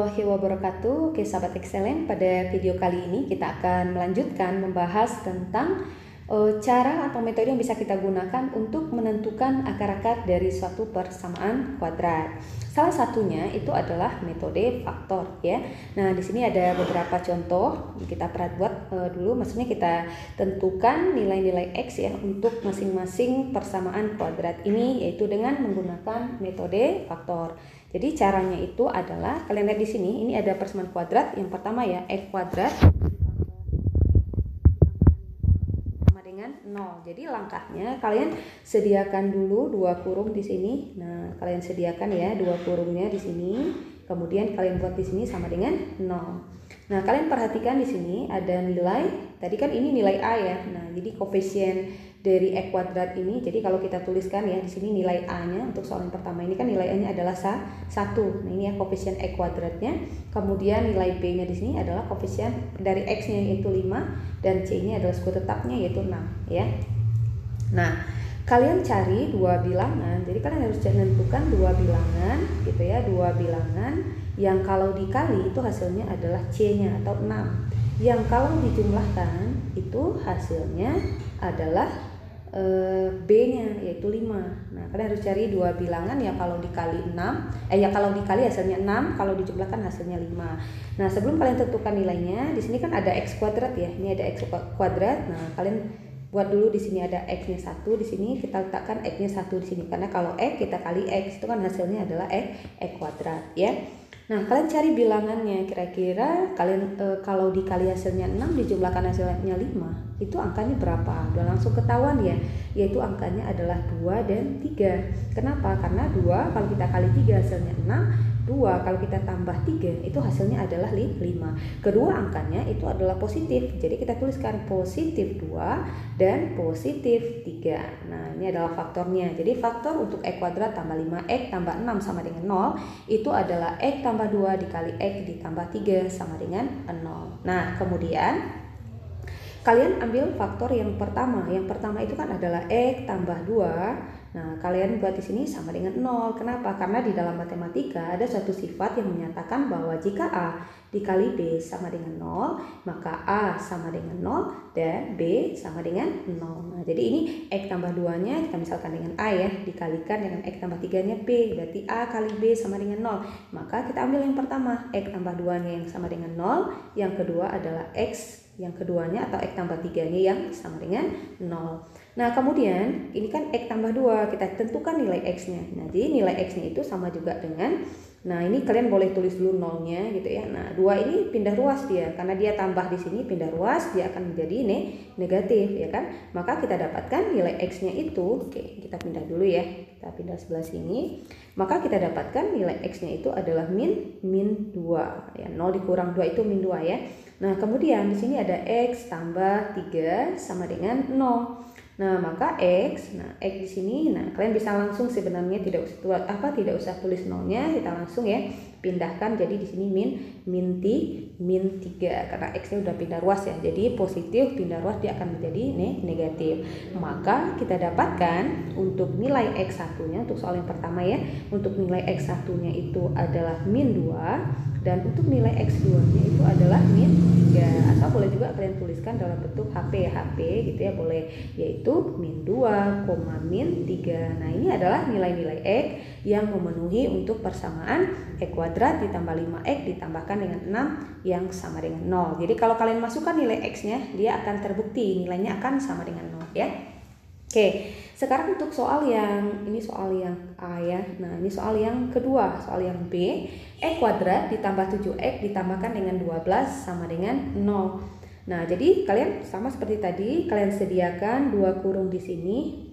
warahmatullahi wabarakatuh. Oke sahabat excellent, pada video kali ini kita akan melanjutkan membahas tentang cara atau metode yang bisa kita gunakan untuk menentukan akar-akar dari suatu persamaan kuadrat. Salah satunya itu adalah metode faktor ya. Nah, di sini ada beberapa contoh kita buat dulu, maksudnya kita tentukan nilai-nilai X ya untuk masing-masing persamaan kuadrat ini, yaitu dengan menggunakan metode faktor. Jadi caranya itu adalah, kalian lihat di sini, ini ada persamaan kuadrat. Yang pertama ya, X kuadrat sama dengan 0. Jadi langkahnya kalian sediakan dulu dua kurung di sini. Nah, kalian sediakan ya dua kurungnya di sini. Kemudian kalian buat di sini sama dengan 0. Nah, kalian perhatikan di sini ada nilai. Tadi kan ini nilai A ya. Nah, jadi koefisien dari X kuadrat ini, jadi kalau kita tuliskan ya di sini nilai A-nya untuk soal yang pertama ini kan nilai A-nya adalah 1. Nah, ini ya koefisien X kuadratnya. Kemudian nilai B-nya di sini adalah koefisien dari X-nya yaitu 5 dan C-nya adalah suku tetapnya yaitu 6 ya. Nah, kalian cari dua bilangan. Jadi kalian harus menentukan dua bilangan gitu ya, dua bilangan yang kalau dikali itu hasilnya adalah C-nya atau 6. Yang kalau dijumlahkan itu hasilnya adalah B-nya yaitu 5. Nah, kalian harus cari dua bilangan yang kalau dikali 6, kalau dikali hasilnya 6, kalau dijumlahkan hasilnya 5. Nah, sebelum kalian tentukan nilainya, di sini kan ada X kuadrat ya. Ini ada X kuadrat. Nah, kalian buat dulu di sini ada X-nya 1, di sini kita letakkan X-nya 1 di sini karena kalau X kita kali X itu kan hasilnya adalah X kuadrat ya. Nah, kalian cari bilangannya, kira-kira kalian kalau dikali hasilnya 6 dijumlahkan hasilnya 5, itu angkanya berapa? Udah langsung ketahuan ya, yaitu angkanya adalah 2 dan 3. Kenapa? Karena 2 kalau kita kali 3 hasilnya 6, 2 kalau kita tambah 3 itu hasilnya adalah 5. Kedua angkanya itu adalah positif, jadi kita tuliskan positif 2 dan positif 3. Nah, ini adalah faktornya. Jadi faktor untuk X kuadrat tambah 5X tambah 6 sama dengan 0 itu adalah X tambah 2 dikali X ditambah 3 sama dengan 0. Nah, kemudian kalian ambil faktor yang pertama. Yang pertama itu kan adalah X tambah 2. Nah, kalian buat di sini sama dengan 0. Kenapa? Karena di dalam matematika ada suatu sifat yang menyatakan bahwa jika A dikali B sama dengan 0, maka A sama dengan 0 dan B sama dengan 0. Nah, jadi ini X tambah 2-nya kita misalkan dengan A ya, dikalikan dengan X tambah 3-nya B, berarti A kali B sama dengan 0. Maka kita ambil yang pertama, X tambah 2-nya yang sama dengan 0, yang kedua adalah X yang keduanya atau X tambah 3-nya yang sama dengan 0. Nah, kemudian ini kan X tambah 2, kita tentukan nilai X-nya. Nah, jadi nilai X-nya itu sama juga dengan, nah ini kalian boleh tulis dulu 0-nya gitu ya. Nah, 2 ini pindah ruas dia, karena dia tambah di sini pindah ruas, dia akan menjadi negatif ya kan. Maka kita dapatkan nilai X-nya itu, oke, kita pindah dulu ya. Kita pindah sebelah sini. Maka kita dapatkan nilai X-nya itu adalah min 2 ya. 0 dikurang 2 itu min 2 ya. Nah, kemudian di sini ada X tambah 3 sama dengan 0. Nah, maka X di sini, nah kalian bisa langsung sebenarnya tidak usah tulis 0-nya, kita langsung ya pindahkan jadi di sini min 3 karena X-nya udah pindah ruas ya. Jadi positif pindah ruas dia akan menjadi negatif. Maka kita dapatkan untuk nilai X1-nya untuk soal yang pertama ya, untuk nilai X1-nya itu adalah min 2 dan untuk nilai X2-nya itu adalah min 3, atau boleh juga kalian tuliskan dalam bentuk HP gitu ya, boleh, yaitu min 2, min 3. Nah, ini adalah nilai-nilai X yang memenuhi untuk persamaan X kuadrat ditambah 5X ditambahkan dengan 6 yang sama dengan 0. Jadi kalau kalian masukkan nilai X-nya, dia akan terbukti nilainya akan sama dengan 0 ya. Oke, sekarang untuk soal yang ini, soal yang A ya. Nah, ini soal yang kedua, soal yang B. X kuadrat ditambah 7X ditambahkan dengan 12 sama dengan 0. Nah, jadi kalian sama seperti tadi, kalian sediakan dua kurung di sini.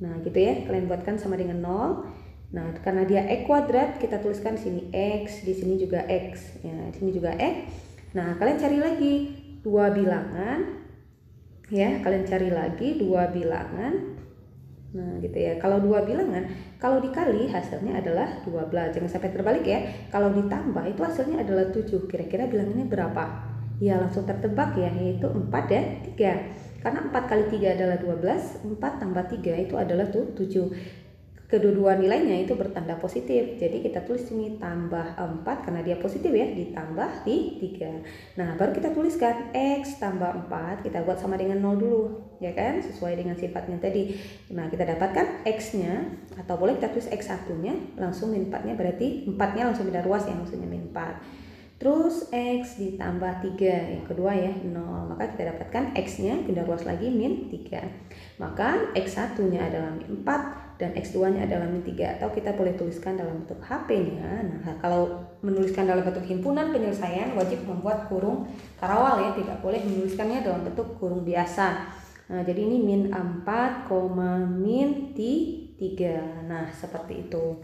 Nah, gitu ya, kalian buatkan sama dengan 0. Nah, karena dia X kuadrat, kita tuliskan di sini X, di sini juga X. Ya, di sini juga X. Nah, kalian cari lagi dua bilangan. Ya, kalian cari lagi dua bilangan. Nah, gitu ya. Kalau dua bilangan, kalau dikali hasilnya adalah 12. Jangan sampai terbalik ya. Kalau ditambah itu hasilnya adalah 7. Kira-kira bilangannya berapa? Ya, langsung tertebak ya, yaitu 4 dan 3. Karena 4 kali 3 adalah 12, 4 tambah 3 itu adalah 7. kedua nilainya itu bertanda positif. Jadi kita tulis ini tambah 4 karena dia positif ya, ditambah di 3. Nah, baru kita tuliskan X tambah 4, kita buat sama dengan 0 dulu, ya kan? Sesuai dengan sifatnya tadi. Nah, kita dapatkan X-nya, atau boleh kita tulis X1-nya, langsung min 4-nya berarti 4-nya langsung pindah ruas ya, maksudnya min 4. Terus X ditambah 3, yang kedua ya 0, maka kita dapatkan X-nya pindah ruas lagi min 3. Maka X1-nya adalah min 4 dan X2-nya adalah min 3, atau kita boleh tuliskan dalam bentuk HP-nya. Nah, kalau menuliskan dalam bentuk himpunan penyelesaian wajib membuat kurung karawal ya, tidak boleh menuliskannya dalam bentuk kurung biasa. Nah, jadi ini min 4, min 3. Nah, seperti itu.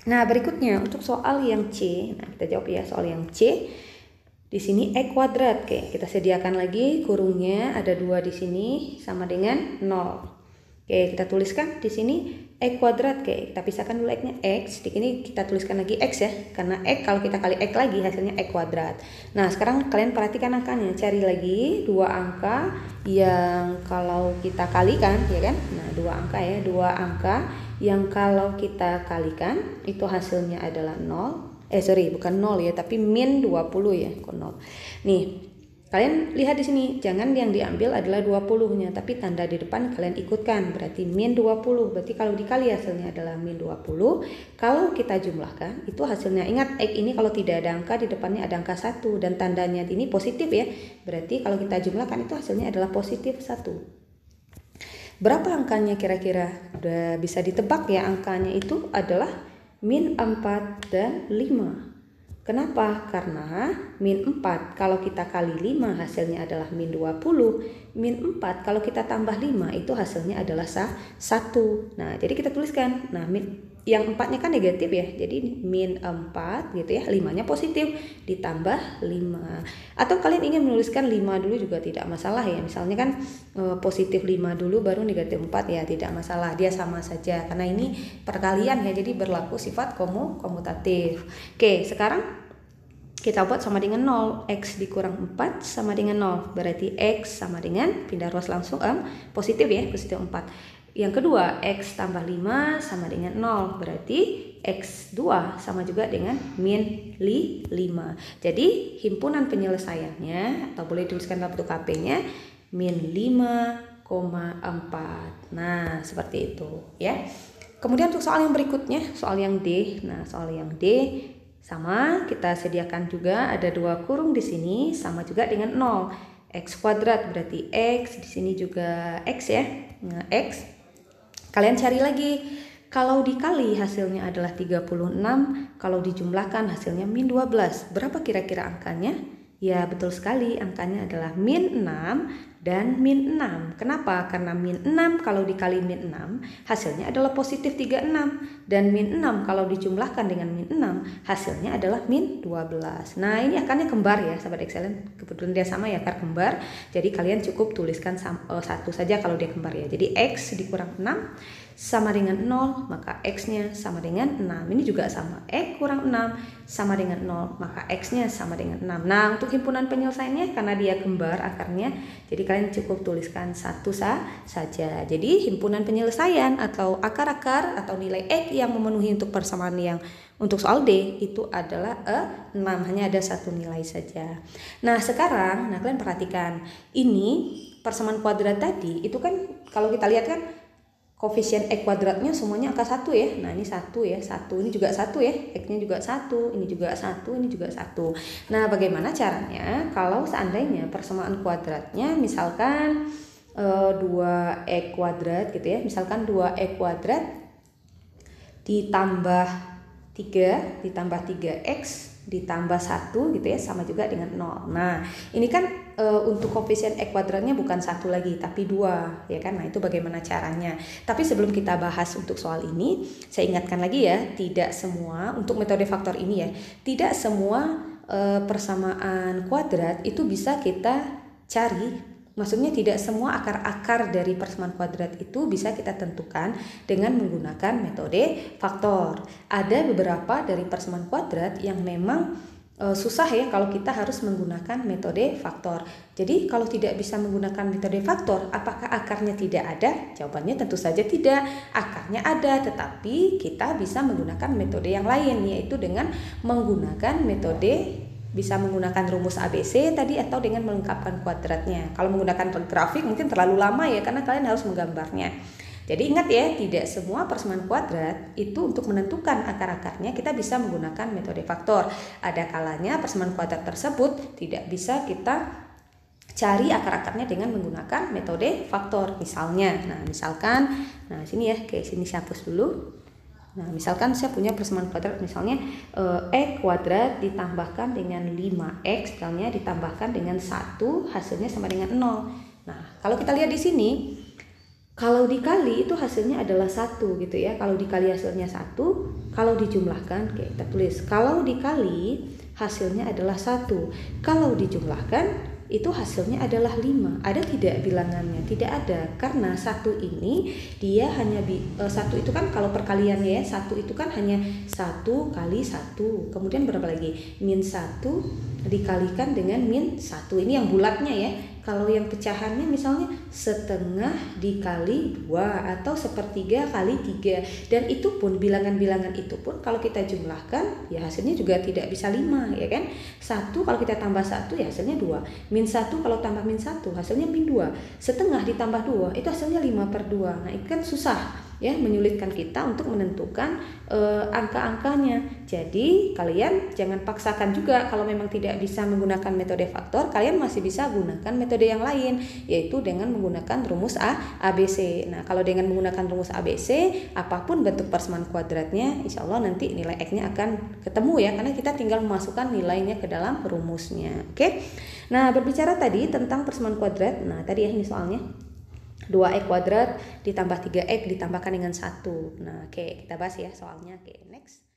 Nah, berikutnya untuk soal yang C. Nah, kita jawab ya soal yang C. Di sini E kuadrat. Oke, kita sediakan lagi kurungnya, ada 2 di sini sama dengan 0. Oke, kita tuliskan di sini E kuadrat. Oke, kita pisahkan dulu X-nya X. Di sini kita tuliskan lagi X ya, karena X kalau kita kali X lagi hasilnya E kuadrat. Nah, sekarang kalian perhatikan angkanya, cari lagi 2 angka yang kalau kita kalikan ya kan. Nah, 2 angka ya, 2 angka yang kalau kita kalikan itu hasilnya adalah 0. Bukan 0 ya, tapi min 20 ya, kok 0. Nih, kalian lihat di sini, jangan yang diambil adalah 20-nya, tapi tanda di depan kalian ikutkan, berarti min 20. Berarti kalau dikali hasilnya adalah min 20. Kalau kita jumlahkan, itu hasilnya, ingat X ini kalau tidak ada angka, di depannya ada angka 1 dan tandanya ini positif ya. Berarti kalau kita jumlahkan itu hasilnya adalah positif 1. Berapa angkanya kira-kira? Udah bisa ditebak ya, angkanya itu adalah min 4 dan 5. Kenapa? Karena min 4 kalau kita kali 5 hasilnya adalah min 20. Min 4 kalau kita tambah 5 itu hasilnya adalah 1. Nah, jadi kita tuliskan. Nah, yang 4-nya kan negatif ya. Jadi min 4 gitu ya. 5-nya positif ditambah 5. Atau kalian ingin menuliskan 5 dulu juga tidak masalah ya. Misalnya kan positif 5 dulu baru negatif 4 ya, tidak masalah. Dia sama saja karena ini perkalian ya. Jadi berlaku sifat komutatif. Oke, sekarang kita buat sama dengan 0. X dikurang 4 sama dengan 0. Berarti X sama dengan, pindah ruas langsung positif ya, positif 4. Yang kedua, X tambah 5 sama dengan 0. Berarti X2 sama juga dengan min 5. Jadi himpunan penyelesaiannya, atau boleh dituliskan dalam bentuk HP-nya, min 5,4. Nah, seperti itu ya. Kemudian untuk soal yang berikutnya, soal yang D. Nah, soal yang D sama, kita sediakan juga ada 2 kurung di sini sama juga dengan 0. X kuadrat berarti X, di sini juga X ya. Nah, X. Kalian cari lagi. Kalau dikali hasilnya adalah 36, kalau dijumlahkan hasilnya min 12. Berapa kira-kira angkanya? Ya, betul sekali, angkanya adalah min 6 dan min 6. Kenapa? Karena min 6 kalau dikali min 6 hasilnya adalah positif 36. Dan min 6 kalau dijumlahkan dengan min 6 hasilnya adalah min 12. Nah, ini angkanya kembar ya sahabat excellent. Kebetulan dia sama ya, akar kembar. Jadi kalian cukup tuliskan 1 saja kalau dia kembar ya. Jadi X dikurang 6 sama dengan 0, maka X-nya sama dengan 6. Ini juga sama. X kurang 6 sama dengan 0, maka X-nya sama dengan 6. Nah, untuk himpunan penyelesaiannya karena dia kembar akarnya, jadi kalian cukup tuliskan 1 saja. Jadi himpunan penyelesaian atau akar-akar atau nilai X yang memenuhi untuk persamaan yang untuk soal D itu adalah 6, hanya ada 1 nilai saja. Nah, sekarang kalian perhatikan. Ini persamaan kuadrat tadi itu kan kalau kita lihat kan koefisien X kuadratnya semuanya angka 1 ya. Nah, ini 1 ya, 1, ini juga 1 ya, X-nya juga 1, ini juga 1, ini juga 1. Nah, bagaimana caranya kalau seandainya persamaan kuadratnya misalkan 2X kuadrat gitu ya. Misalkan 2X kuadrat ditambah 3 ditambah 3X ditambah 1 gitu ya, sama juga dengan 0. Nah, ini kan untuk koefisien X kuadratnya bukan 1 lagi tapi 2 ya kan. Nah, itu bagaimana caranya. Tapi sebelum kita bahas untuk soal ini, saya ingatkan lagi ya, tidak semua untuk metode faktor ini ya, tidak semua persamaan kuadrat itu bisa kita cari. Maksudnya tidak semua akar-akar dari persamaan kuadrat itu bisa kita tentukan dengan menggunakan metode faktor. Ada beberapa dari persamaan kuadrat yang memang susah ya kalau kita harus menggunakan metode faktor. Jadi kalau tidak bisa menggunakan metode faktor, apakah akarnya tidak ada? Jawabannya tentu saja tidak. Akarnya ada, tetapi kita bisa menggunakan metode yang lain, yaitu dengan menggunakan metode bisa menggunakan rumus ABC tadi atau dengan melengkapkan kuadratnya. Kalau menggunakan grafik mungkin terlalu lama ya, karena kalian harus menggambarnya. Jadi ingat ya, tidak semua persamaan kuadrat itu untuk menentukan akar-akarnya kita bisa menggunakan metode faktor. Ada kalanya persamaan kuadrat tersebut tidak bisa kita cari akar-akarnya dengan menggunakan metode faktor. Misalnya, nah sini ya, kayak sini saya hapus dulu. Nah, misalkan saya punya persamaan kuadrat, misalnya x kuadrat ditambahkan dengan 5x, misalnya ditambahkan dengan 1, hasilnya sama dengan 0. Nah, kalau kita lihat di sini, kalau dikali itu hasilnya adalah 1 gitu ya. Kalau dikali hasilnya 1, kalau dijumlahkan, kita tulis kalau dikali hasilnya adalah 1. Kalau dijumlahkan itu hasilnya adalah 5. Ada tidak bilangannya? Tidak ada, karena 1 ini dia hanya 1 itu kan kalau perkaliannya ya, 1 itu kan hanya 1 kali 1. Kemudian berapa lagi? Min 1 dikalikan dengan min 1. Ini yang bulatnya ya. Kalau yang pecahannya misalnya setengah dikali 2 atau sepertiga kali 3. Dan itu pun bilangan-bilangan itu pun kalau kita jumlahkan ya hasilnya juga tidak bisa 5 ya kan. 1 kalau kita tambah 1 ya hasilnya 2. Min 1 kalau tambah min 1 hasilnya min 2. Setengah ditambah 2 itu hasilnya 5/2. Nah itu kan susah ya, menyulitkan kita untuk menentukan angka-angkanya. Jadi kalian jangan paksakan juga, kalau memang tidak bisa menggunakan metode faktor, kalian masih bisa gunakan metode yang lain, yaitu dengan menggunakan rumus ABC. Nah kalau dengan menggunakan rumus ABC, apapun bentuk persamaan kuadratnya, insya Allah nanti nilai X-nya akan ketemu ya, karena kita tinggal memasukkan nilainya ke dalam rumusnya. Oke. Nah berbicara tadi tentang persamaan kuadrat, nah tadi ya ini soalnya 2x kuadrat ditambah 3x ditambahkan dengan 1. Nah, oke, kita bahas ya soalnya. Oke, next.